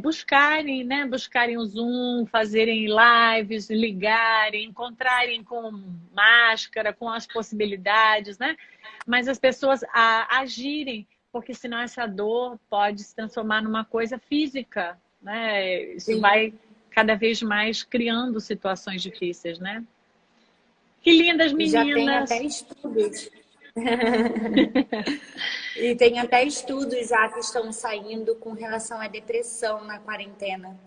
buscarem o Zoom, fazerem lives, ligarem, encontrarem com máscara, com as possibilidades, né? Mas as pessoas agirem, porque senão essa dor pode se transformar numa coisa física, né? Isso vai cada vez mais criando situações difíceis, né? Que lindas meninas! Já tem até estudos. E tem até estudos já que estão saindo com relação à depressão na quarentena.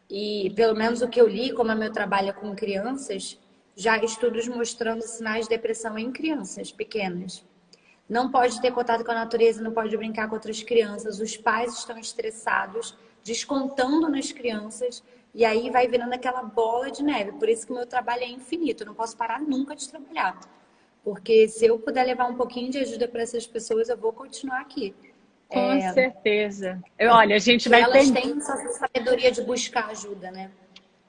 E pelo menos o que eu li, como é meu trabalho com crianças, já há estudos mostrando sinais de depressão em crianças pequenas. Não pode ter contato com a natureza, não pode brincar com outras crianças. Os pais estão estressados, descontando nas crianças. E aí vai virando aquela bola de neve. Por isso que o meu trabalho é infinito. Eu não posso parar nunca de trabalhar. Porque se eu puder levar um pouquinho de ajuda para essas pessoas, eu vou continuar aqui. Com certeza. Olha, a gente vai elas têm essa sabedoria de buscar ajuda, né?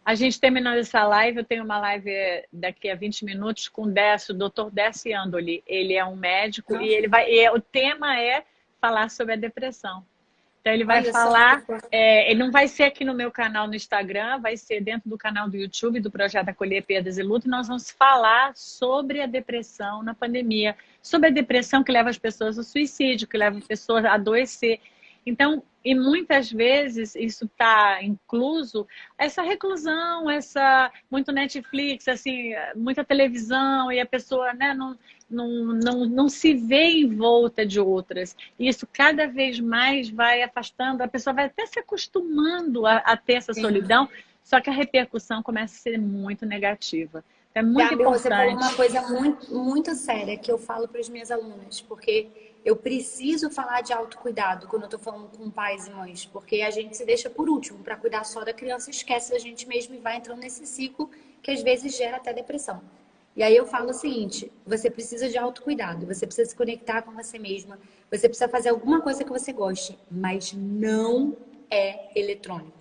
A gente terminando essa live, eu tenho uma live daqui a 20 minutos com o Dr. Décio Andoli. Ele é um médico e o tema é falar sobre a depressão. Então ele vai Olha falar, só. ele não vai ser aqui no meu canal no Instagram, vai ser dentro do canal do YouTube, do Projeto Acolher Perdas e Luto, e nós vamos falar sobre a depressão na pandemia, sobre a depressão que leva as pessoas ao suicídio, que leva as pessoas a adoecer. Então, e muitas vezes isso está incluso essa reclusão, muito Netflix, assim, muita televisão, e a pessoa, né, não se vê envolta de outras. E isso cada vez mais vai afastando, a pessoa vai até se acostumando a ter essa solidão, só que a repercussão começa a ser muito negativa. Então, é muito Gabi, você falou importante. uma coisa muito, muito séria que eu falo para as minhas alunas, porque eu preciso falar de autocuidado quando eu estou falando com pais e mães, porque a gente se deixa por último para cuidar só da criança, esquece da gente mesmo e vai entrando nesse ciclo que às vezes gera até depressão. E aí eu falo o seguinte, você precisa de autocuidado, você precisa se conectar com você mesma, você precisa fazer alguma coisa que você goste, mas não é eletrônico.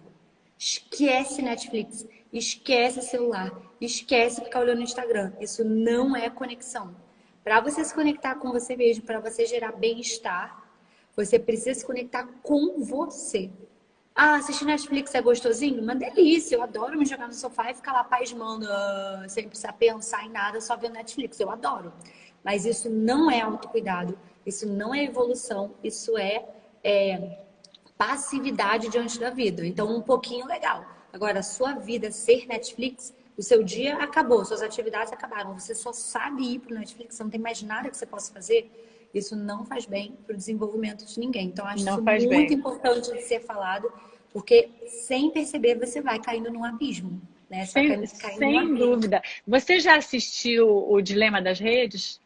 Esquece Netflix, esquece celular, esquece ficar olhando no Instagram. Isso não é conexão. Para você se conectar com você mesmo, para você gerar bem-estar, você precisa se conectar com você. Ah, assistir Netflix é gostosinho? Uma delícia. Eu adoro me jogar no sofá e ficar lá pasmando, sem precisar pensar em nada, só vendo Netflix. Eu adoro. Mas isso não é autocuidado, isso não é evolução, isso é passividade diante da vida. Então, um pouquinho legal. Agora, a sua vida ser Netflix, o seu dia acabou, suas atividades acabaram. Você só sabe ir para o Netflix, você não tem mais nada que você possa fazer. Isso não faz bem para o desenvolvimento de ninguém. Então, acho Não isso faz muito bem. importante de ser falado, porque sem perceber você vai caindo num abismo, né? Você vai caindo num Sem abismo. dúvida. Você já assistiu o Dilema das Redes?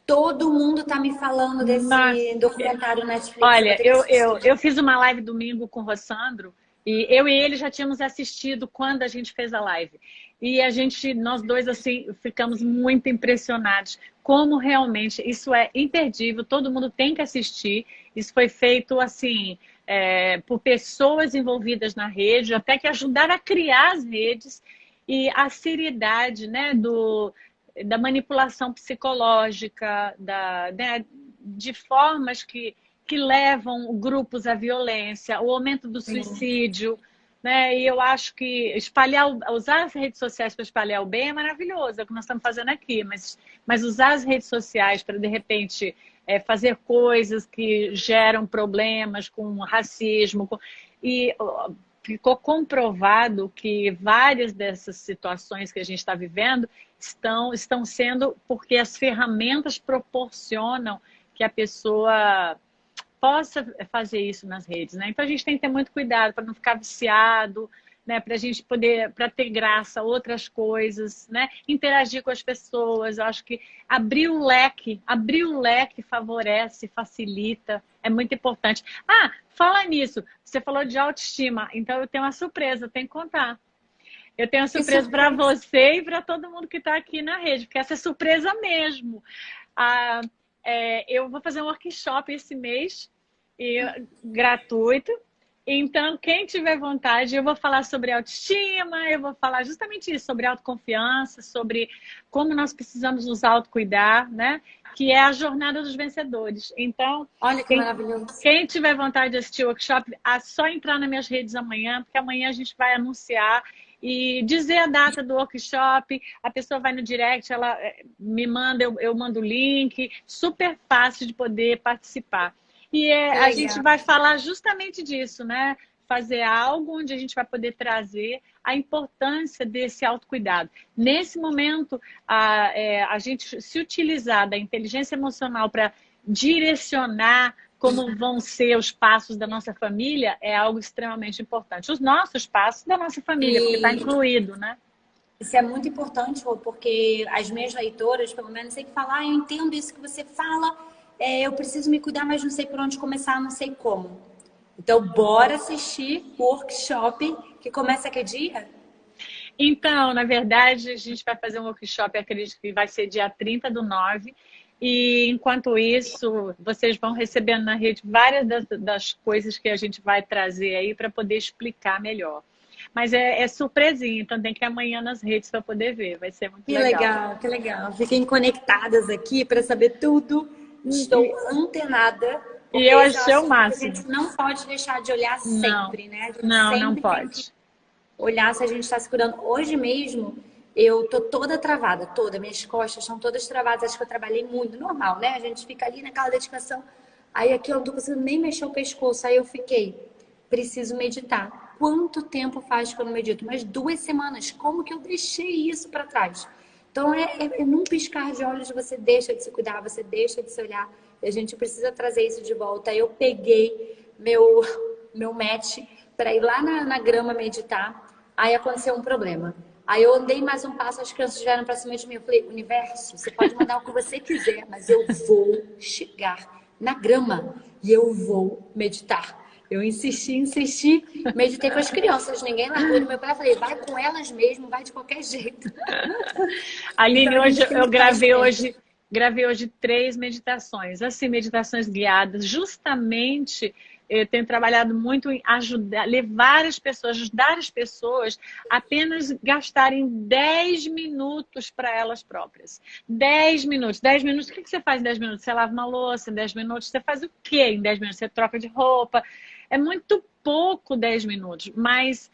Todo mundo tá me falando Nossa, desse documentário Netflix, eu vou olha, ter que assistir. eu fiz uma live domingo com o Rossandro e eu e ele já tínhamos assistido quando a gente fez a live. E nós dois, assim, ficamos muito impressionados como realmente isso é imperdível, todo mundo tem que assistir. Isso foi feito, assim, por pessoas envolvidas na rede, até que ajudaram a criar as redes e a seriedade, né, da manipulação psicológica, né, de formas que levam grupos à violência, o aumento do Sim. suicídio, né? E eu acho que usar as redes sociais para espalhar o bem é maravilhoso, é o que nós estamos fazendo aqui, mas usar as redes sociais para, de repente, fazer coisas que geram problemas com racismo, e ficou comprovado que várias dessas situações que a gente está vivendo estão sendo porque as ferramentas proporcionam que a pessoa possa fazer isso nas redes, né? Então a gente tem que ter muito cuidado para não ficar viciado, né? Para a gente poder, para ter graça, outras coisas, né? Interagir com as pessoas. Eu acho que abrir o leque favorece, facilita, é muito importante. Ah, fala nisso, você falou de autoestima, então eu tenho uma surpresa, eu tenho que contar. Eu tenho uma Que surpresa para surpresa. você e para todo mundo que está aqui na rede, porque essa é surpresa mesmo. Ah, eu vou fazer um workshop esse mês, gratuito. Então, quem tiver vontade, eu vou falar sobre autoestima, eu vou falar justamente isso, sobre autoconfiança, sobre como nós precisamos nos autocuidar, né? Que é a jornada dos vencedores. Então, Olha que maravilhoso. quem tiver vontade de assistir o workshop, é só entrar nas minhas redes amanhã, porque amanhã a gente vai anunciar e dizer a data do workshop. A pessoa vai no direct, ela me manda, eu mando o link, super fácil de poder participar. E Que a gente legal. vai falar justamente disso, né? Fazer algo onde a gente vai poder trazer a importância desse autocuidado. Nesse momento, a gente se utilizar da inteligência emocional para direcionar como vão ser os passos da nossa família é algo extremamente importante. Os nossos passos da nossa família, porque está E incluído, né? isso é muito importante, Rô, porque as minhas leitoras, pelo menos, sempre falam, eu entendo isso que você fala, eu preciso me cuidar, mas não sei por onde começar, não sei como. Então, bora assistir o workshop que começa que dia? Então, na verdade, a gente vai fazer um workshop, acredito que vai ser dia 30/9. E enquanto isso, vocês vão recebendo na rede várias das coisas que a gente vai trazer aí para poder explicar melhor. Mas é surpresinha, então tem que ir amanhã nas redes para poder ver. Vai ser muito Que legal. legal, que legal. Fiquem conectadas aqui para saber tudo. Estou antenada E eu achei o acho que máximo. a gente não pode deixar de olhar sempre, né? A gente Não sempre tem pode. que olhar se a gente está se cuidando. Hoje mesmo, eu tô toda travada, toda. Minhas costas estão todas travadas. Acho que eu trabalhei muito, normal, né? A gente fica ali naquela dedicação. Aí aqui eu não tô conseguindo nem mexer o pescoço. Aí eu fiquei, preciso meditar. Quanto tempo faz que eu não medito? Mas 2 semanas. Como que eu deixei isso para trás? Então, é num piscar de olhos você deixa de se cuidar, você deixa de se olhar. E a gente precisa trazer isso de volta. Aí eu peguei meu match para ir lá na grama meditar. Aí aconteceu um problema. Aí eu andei mais um passo, as crianças vieram para cima de mim. Eu falei, universo, você pode mandar o que você quiser, mas eu vou chegar na grama e eu vou meditar. Eu insisti, meditei com as crianças, ninguém largou do meu pé. Eu falei, vai com elas mesmo, vai de qualquer jeito. Aline, Então, hoje eu gravei hoje 3 meditações, assim, meditações guiadas, justamente eu tenho trabalhado muito em levar as pessoas, ajudar as pessoas a apenas gastarem 10 minutos para elas próprias. 10 minutos. 10 minutos, o que você faz em 10 minutos? Você lava uma louça em 10 minutos, você faz o quê em 10 minutos? Você troca de roupa. É muito pouco 10 minutos, mas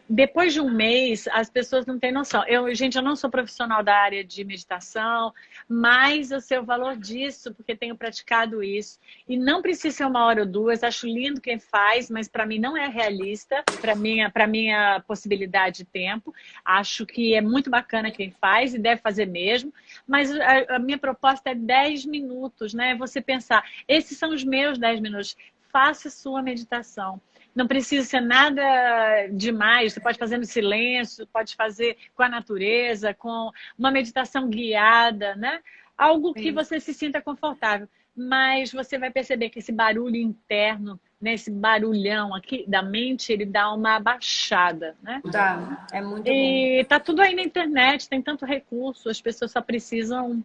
depois de um mês, as pessoas não têm noção. Gente, eu não sou profissional da área de meditação, mas eu sei o valor disso, porque tenho praticado isso. E não precisa ser 1 hora ou 2, acho lindo quem faz, mas para mim não é realista, para minha possibilidade de tempo. Acho que é muito bacana quem faz e deve fazer mesmo, mas a minha proposta é 10 minutos, né? Você pensar, esses são os meus 10 minutos. Faça sua meditação. Não precisa ser nada demais. Você pode fazer no silêncio, pode fazer com a natureza, com uma meditação guiada, né? Algo que você se sinta confortável. Mas você vai perceber que esse barulho interno, né, esse barulhão aqui da mente, ele dá uma abaixada, né? Tá, é muito bom. E tá tudo aí na internet, tem tanto recurso, as pessoas só precisam,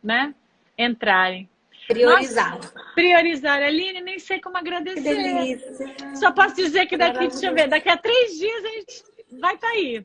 né, entrarem. Priorizar. Nossa, priorizar. Aline, nem sei como agradecer. Que delícia. Só posso dizer que deixa eu ver, daqui a 3 dias a gente vai estar aí.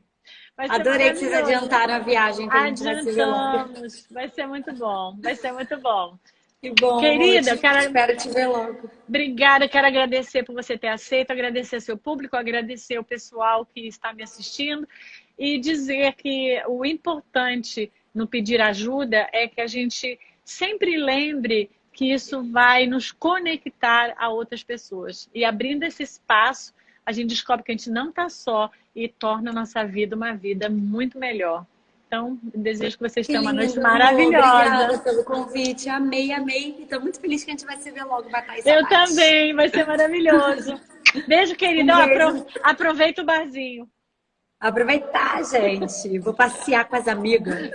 Adorei que vocês adiantaram a viagem, que a gente vai se ver logo. Adiantamos. Vai ser muito bom. Vai ser muito bom. Que bom, querida, espero te ver logo. Obrigada, quero agradecer por você ter aceito, agradecer seu público, agradecer o pessoal que está me assistindo e dizer que o importante no pedir ajuda é que a gente sempre lembre que isso vai nos conectar a outras pessoas. E abrindo esse espaço, a gente descobre que a gente não está só e torna a nossa vida uma vida muito melhor. Então, desejo que vocês tenham uma noite maravilhosa. Obrigada pelo convite, amei. E estou muito feliz que a gente vai se ver logo, vai estar Eu também, vai ser maravilhoso. Beijo, querida. Beijo. Aproveita o barzinho. Aproveitar, gente. Vou passear com as amigas.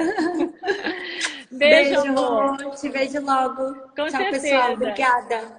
Beijo, amor. Te vejo logo. Com Tchau, certeza. pessoal. Obrigada.